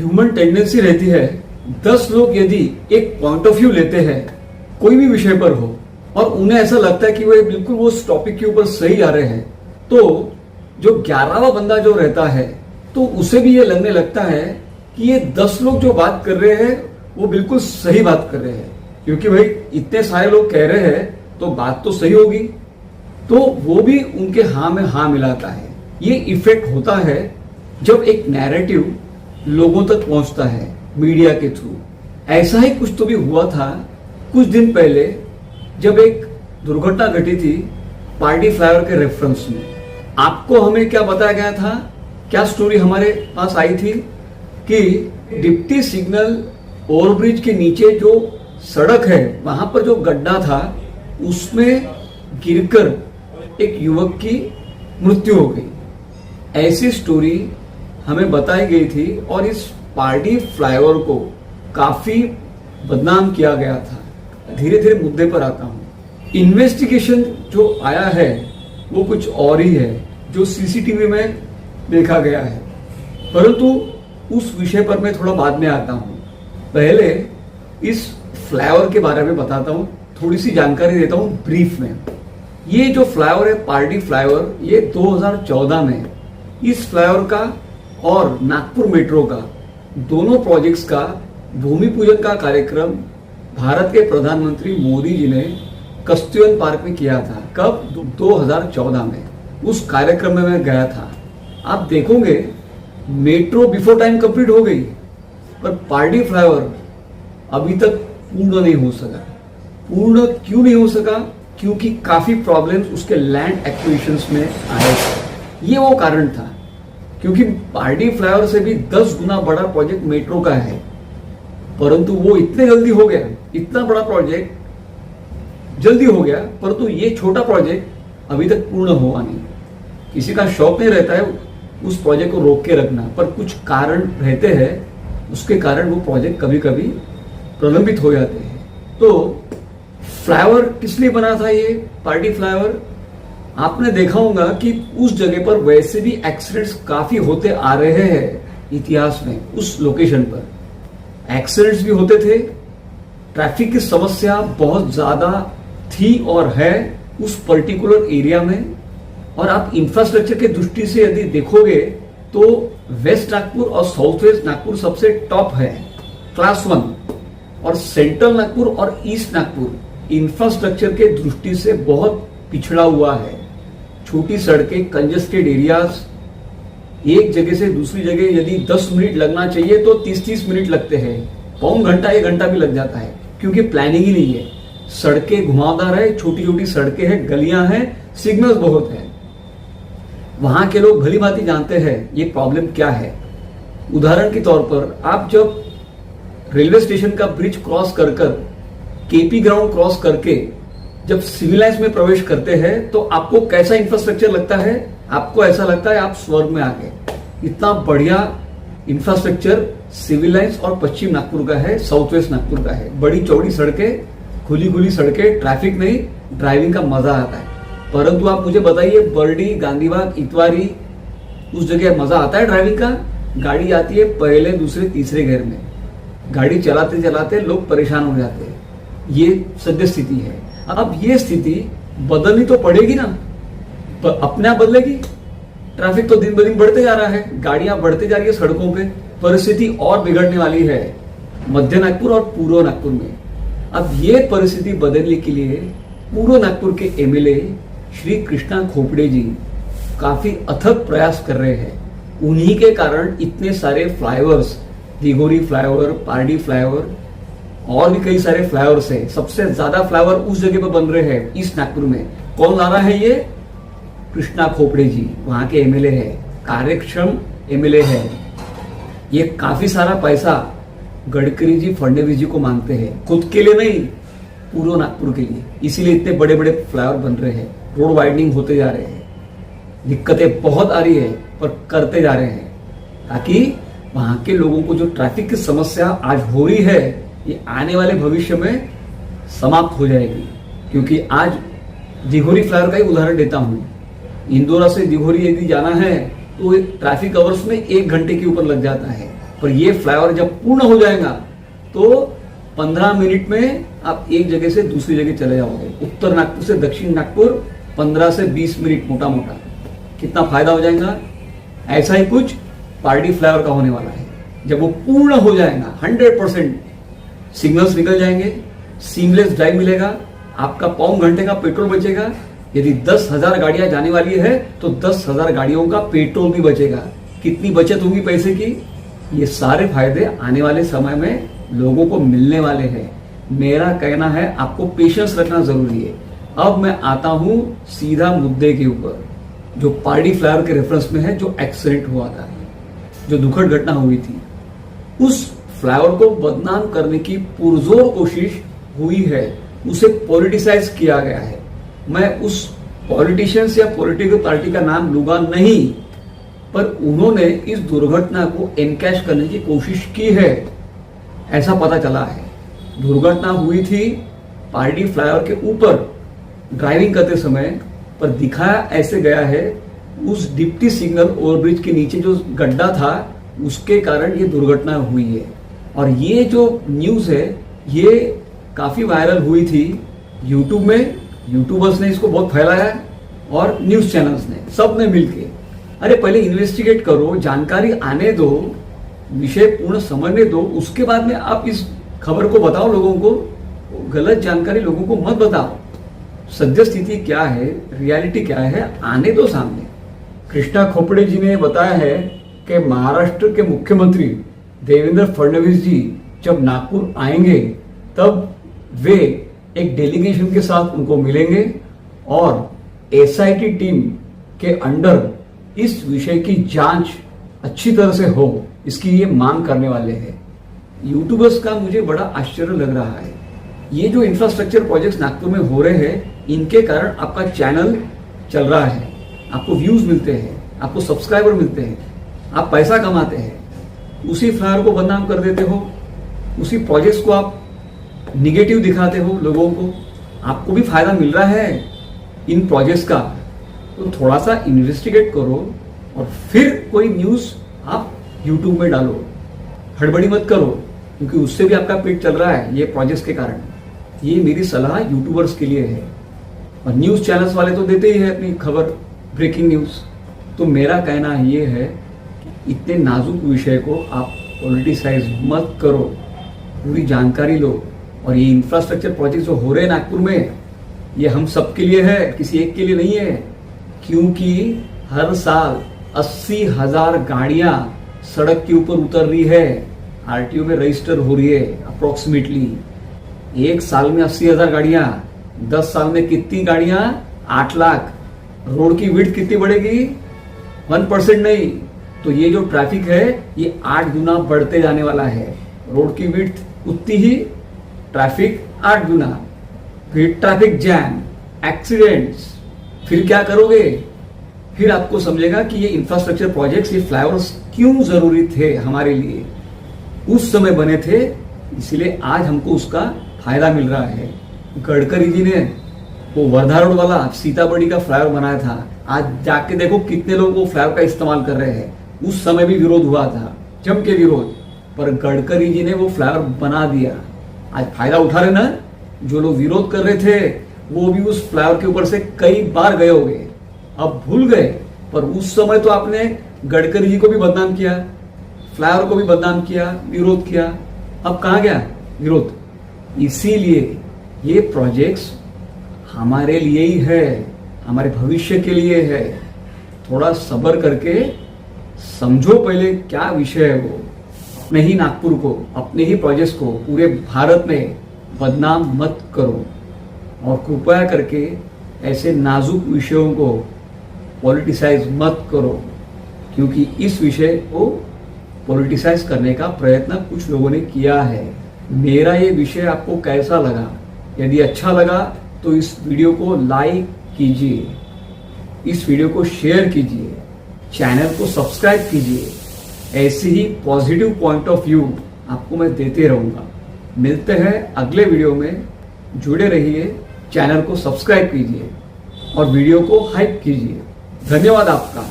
Human tendency रहती है, 10 लोग यदि एक पॉइंट ऑफ व्यू लेते हैं कोई भी विषय पर हो और उन्हें ऐसा लगता है कि वो बिल्कुल वो उस टॉपिक के ऊपर सही आ रहे हैं, तो जो 11वां बंदा जो रहता है तो उसे भी ये लगने लगता है कि ये 10 लोग जो बात कर रहे हैं वो बिल्कुल सही बात कर रहे हैं, क्योंकि भाई इतने सारे लोग कह रहे हैं तो बात तो सही होगी। तो वो भी उनके हाँ में हाँ मिलाता है। ये इफेक्ट होता है जब एक नैरेटिव लोगों तक पहुंचता है मीडिया के थ्रू। ऐसा ही कुछ तो भी हुआ था कुछ दिन पहले, जब एक दुर्घटना घटी थी पार्टी फ्लाईओवर के रेफरेंस में। आपको हमें क्या बताया गया था, क्या स्टोरी हमारे पास आई थी कि डिप्टी सिग्नल ओवरब्रिज के नीचे जो सड़क है वहां पर जो गड्ढा था उसमें गिरकर एक युवक की मृत्यु हो गई। ऐसी स्टोरी हमें बताई गई थी और इस पार्टी फ्लाईओवर को काफी बदनाम किया गया था। धीरे धीरे मुद्दे पर आता हूं। इन्वेस्टिगेशन जो आया है वो कुछ और ही है जो सीसीटीवी में देखा गया है, परंतु उस विषय पर मैं थोड़ा बाद में आता हूं। पहले इस फ्लाईओवर के बारे में बताता हूं, थोड़ी सी जानकारी देता हूं ब्रीफ में। ये जो फ्लाईओवर है पार्टी फ्लाईओवर, ये 2014 में इस फ्लाईओवर का और नागपुर मेट्रो का दोनों प्रोजेक्ट्स का भूमि पूजन का कार्यक्रम भारत के प्रधानमंत्री मोदी जी ने कस्तूरबा पार्क में किया था। कब? 2014 में। उस कार्यक्रम में मैं गया था। आप देखोगे मेट्रो बिफोर टाइम कंप्लीट हो गई, पर पार्टी फ्लाईओवर अभी तक पूर्ण नहीं हो सका। पूर्ण क्यों नहीं हो सका? क्योंकि काफी प्रॉब्लम्स उसके लैंड एक्विजिशंस में आए थे। ये वो कारण था, क्योंकि पार्टी फ्लाईओवर से भी 10 गुना बड़ा प्रोजेक्ट मेट्रो का है, परंतु वो इतने जल्दी हो गया, इतना बड़ा प्रोजेक्ट जल्दी हो गया, परंतु ये छोटा प्रोजेक्ट अभी तक पूर्ण हुआ नहीं। किसी का शौक नहीं रहता है उस प्रोजेक्ट को रोक के रखना, पर कुछ कारण रहते हैं, उसके कारण वो प्रोजेक्ट कभी कभी प्रलंबित हो जाते हैं। तो फ्लाईओवर किस लिए बना था ये पार्टी फ्लाईओवर? आपने देखा होगा कि उस जगह पर वैसे भी एक्सीडेंट्स काफी होते आ रहे हैं इतिहास में। उस लोकेशन पर एक्सीडेंट्स भी होते थे, ट्रैफिक की समस्या बहुत ज्यादा थी और है उस पर्टिकुलर एरिया में। और आप इंफ्रास्ट्रक्चर के दृष्टि से यदि देखोगे तो वेस्ट नागपुर और साउथ वेस्ट नागपुर सबसे टॉप है, क्लास 1, और सेंट्रल नागपुर और ईस्ट नागपुर इंफ्रास्ट्रक्चर के दृष्टि से बहुत पिछड़ा हुआ है। छोटी सड़कें, कंजेस्टेड एरियाज, एक जगह से दूसरी जगह यदि 10 मिनट लगना चाहिए तो 30-30 मिनट लगते हैं, पौन घंटा 1 घंटा भी लग जाता है, क्योंकि प्लानिंग ही नहीं है। सड़कें घुमावदार है, छोटी छोटी सड़कें हैं, गलियां हैं, सिग्नल्स बहुत है। वहां के लोग भली भांति जानते हैं ये प्रॉब्लम क्या है। उदाहरण के तौर पर आप जब रेलवे स्टेशन का ब्रिज क्रॉस कर केपी ग्राउंड क्रॉस करके जब सिविल लाइन्स में प्रवेश करते हैं तो आपको कैसा इंफ्रास्ट्रक्चर लगता है? आपको ऐसा लगता है आप स्वर्ग में आ गए। इतना बढ़िया इंफ्रास्ट्रक्चर सिविल लाइन्स और पश्चिम नागपुर का है, साउथ वेस्ट नागपुर का है। बड़ी चौड़ी सड़कें, खुली खुली सड़कें, ट्रैफिक नहीं, ड्राइविंग का मजा आता है। परंतु आप मुझे बताइए बर्डी, गांधीबाग, इतवारी, उस जगह मजा आता है ड्राइविंग का? गाड़ी आती है पहले, दूसरे, तीसरे गियर में, गाड़ी चलाते चलाते लोग परेशान हो जाते हैं। ये सद्य स्थिति है। अब ये स्थिति बदलनी तो पड़ेगी ना, पर अपने आप बदलेगी? ट्रैफिक तो दिन ब दिन बढ़ते जा रहा है, गाड़ियां बढ़ते जा रही है सड़कों पे, परिस्थिति और बिगड़ने वाली है मध्य नागपुर और पूर्व नागपुर में। अब ये परिस्थिति बदलने के लिए पूर्व नागपुर के एमएलए श्री कृष्णा खोपड़े जी काफी अथक प्रयास कर रहे हैं। उन्हीं के कारण इतने सारे flyovers, Dighori flyover, Pardi flyover और भी कई सारे फ्लाईओवर्स है। सबसे ज्यादा फ्लाईओवर उस जगह पर बन रहे हैं ईस्ट नागपुर में। कौन ला रहा है ये? कृष्णा खोपड़े जी, वहां के एमएलए है, कार्यक्षम एमएलए है। ये काफी सारा पैसा गडकरी जी, फडणवीस जी को मांगते हैं, खुद के लिए नहीं, पूर्व नागपुर के लिए। इसीलिए इतने बड़े बड़े फ्लाईओवर बन रहे हैं, रोड वाइडनिंग होते जा रहे हैं। दिक्कतें बहुत आ रही है पर करते जा रहे हैं, ताकि वहां के लोगों को जो ट्रैफिक की समस्या आज हो रही है ये आने वाले भविष्य में समाप्त हो जाएगी। क्योंकि आज दिघोरी फ्लाईओवर का ही उदाहरण देता हूं। इंदौर से दिघोरी यदि जाना है तो ट्रैफिक आवर्स में 1 घंटे के ऊपर लग जाता है। पर ये फ्लाईओवर जब पूर्ण हो जाएगा तो 15 मिनट में आप एक जगह से दूसरी जगह चले जाओगे। उत्तर नागपुर से दक्षिण नागपुर 15 से 20 मिनट मोटा मोटा। कितना फायदा हो जाएगा। ऐसा ही कुछ पार्टी फ्लाईओवर का होने वाला है। जब वो पूर्ण हो जाएगा 100% सिग्नल्स निकल जाएंगे, सीमलेस ड्राइव मिलेगा, आपका पौन घंटे का पेट्रोल बचेगा। यदि 10,000 गाड़ियां जाने वाली है तो 10,000 गाड़ियों का पेट्रोल भी बचेगा। कितनी बचत होगी पैसे की। ये सारे फायदे आने वाले समय में लोगों को मिलने वाले हैं। मेरा कहना है आपको पेशेंस रखना जरूरी है। अब मैं आता हूं सीधा मुद्दे के ऊपर, जो पार्टी फ्लाईओवर के रेफरेंस में है, जो एक्सीडेंट हुआ था, जो दुखद घटना हुई थी। उस फ्लाईओवर को बदनाम करने की पुरजोर कोशिश हुई है, उसे पॉलिटिसाइज किया गया है। मैं उस पॉलिटिशियंस या पॉलिटिकल पार्टी का नाम लूंगा नहीं, पर उन्होंने इस दुर्घटना को एनकैश करने की कोशिश की है, ऐसा पता चला है। दुर्घटना हुई थी पार्टी फ्लाईओवर के ऊपर ड्राइविंग करते समय, पर दिखाया ऐसे गया है उस डिप्टी सिग्नल ओवरब्रिज के नीचे जो गड्ढा था उसके कारण ये दुर्घटना हुई है। और ये जो न्यूज है ये काफी वायरल हुई थी यूट्यूब में। यूट्यूबर्स ने इसको बहुत फैलाया और न्यूज चैनल्स ने, सब ने मिलके। अरे पहले इन्वेस्टिगेट करो, जानकारी आने दो, विषय पूर्ण समझने दो, उसके बाद में आप इस खबर को बताओ लोगों को। गलत जानकारी लोगों को मत बताओ। सद्य स्थिति क्या है, रियलिटी क्या है, आने दो सामने। कृष्णा खोपड़े जी ने बताया है कि महाराष्ट्र के मुख्यमंत्री देवेंद्र फडणवीस जी जब नागपुर आएंगे तब वे एक डेलीगेशन के साथ उनको मिलेंगे और एसआईटी टीम के अंडर इस विषय की जांच अच्छी तरह से हो, इसकी ये मांग करने वाले हैं। यूट्यूबर्स का मुझे बड़ा आश्चर्य लग रहा है। ये जो इंफ्रास्ट्रक्चर प्रोजेक्ट्स नागपुर में हो रहे हैं, इनके कारण आपका चैनल चल रहा है, आपको व्यूज मिलते हैं, आपको सब्सक्राइबर मिलते हैं, आप पैसा कमाते हैं। उसी फ्लाईओवर को बदनाम कर देते हो, उसी प्रोजेक्ट्स को आप निगेटिव दिखाते हो लोगों को। आपको भी फायदा मिल रहा है इन प्रोजेक्ट्स का, तो थोड़ा सा इन्वेस्टिगेट करो और फिर कोई न्यूज आप यूट्यूब में डालो। हड़बड़ी मत करो, क्योंकि उससे भी आपका पेट चल रहा है ये प्रोजेक्ट्स के कारण। ये मेरी सलाह यूट्यूबर्स के लिए है। और न्यूज चैनल्स वाले तो देते ही है अपनी खबर, ब्रेकिंग न्यूज। तो मेरा कहना ये है कि इतने नाजुक विषय को आप पॉलिटिसाइज मत करो, पूरी जानकारी लो। और ये इंफ्रास्ट्रक्चर प्रोजेक्ट जो हो रहे हैं नागपुर में, ये हम सबके लिए है, किसी एक के लिए नहीं है। क्योंकि हर साल 80,000 गाड़ियां सड़क के ऊपर उतर रही है, आरटीओ में रजिस्टर हो रही है अप्रोक्सीमेटली। एक साल में 80,000 गाड़ियां, 10 साल में कितनी गाड़ियां? 8 लाख। रोड की विड्थ कितनी बढ़ेगी? 1% नहीं। तो ये जो ट्रैफिक है ये 8 गुना बढ़ते जाने वाला है। रोड की विड्थ उतनी ही, ट्रैफिक 8 गुना, फिर ट्रैफिक जैम, एक्सीडेंट्स। फिर क्या करोगे? फिर आपको समझेगा कि ये इंफ्रास्ट्रक्चर प्रोजेक्ट्स, ये फ्लाईओवर्स क्यों जरूरी थे हमारे लिए, उस समय बने थे, इसलिए आज हमको उसका फायदा मिल रहा है। गडकरी जी ने वो वर्धा रोड वाला सीताबड़ी का फ्लाईओवर बनाया था, आज जाके देखो कितने लोग वो फ्लाईओवर का इस्तेमाल कर रहे हैं। उस समय भी विरोध हुआ था, जम के विरोध, पर गडकरी जी ने वो फ्लाईओवर बना दिया। आज फायदा उठा रहे ना। जो लोग विरोध कर रहे थे वो भी उस फ्लाईओवर के ऊपर से कई बार गए होंगे, अब भूल गए। पर उस समय तो आपने गडकरी जी को भी बदनाम किया, फ्लाईओवर को भी बदनाम किया, विरोध किया। अब कहां गया विरोध? इसीलिए ये प्रोजेक्ट्स हमारे लिए ही है, हमारे भविष्य के लिए है। थोड़ा सब्र करके समझो पहले क्या विषय है वो। अपने ही नागपुर को, अपने ही प्रोजेक्ट्स को पूरे भारत में बदनाम मत करो। और कृपया करके ऐसे नाजुक विषयों को पॉलिटिसाइज मत करो, क्योंकि इस विषय को पॉलिटिसाइज करने का प्रयत्न कुछ लोगों ने किया है। मेरा ये विषय आपको कैसा लगा? यदि अच्छा लगा तो इस वीडियो को लाइक कीजिए, इस वीडियो को शेयर कीजिए, चैनल को सब्सक्राइब कीजिए। ऐसे ही पॉजिटिव पॉइंट ऑफ व्यू आपको मैं देते रहूंगा। मिलते हैं अगले वीडियो में, जुड़े रहिए, चैनल को सब्सक्राइब कीजिए और वीडियो को हाइप कीजिए। धन्यवाद आपका।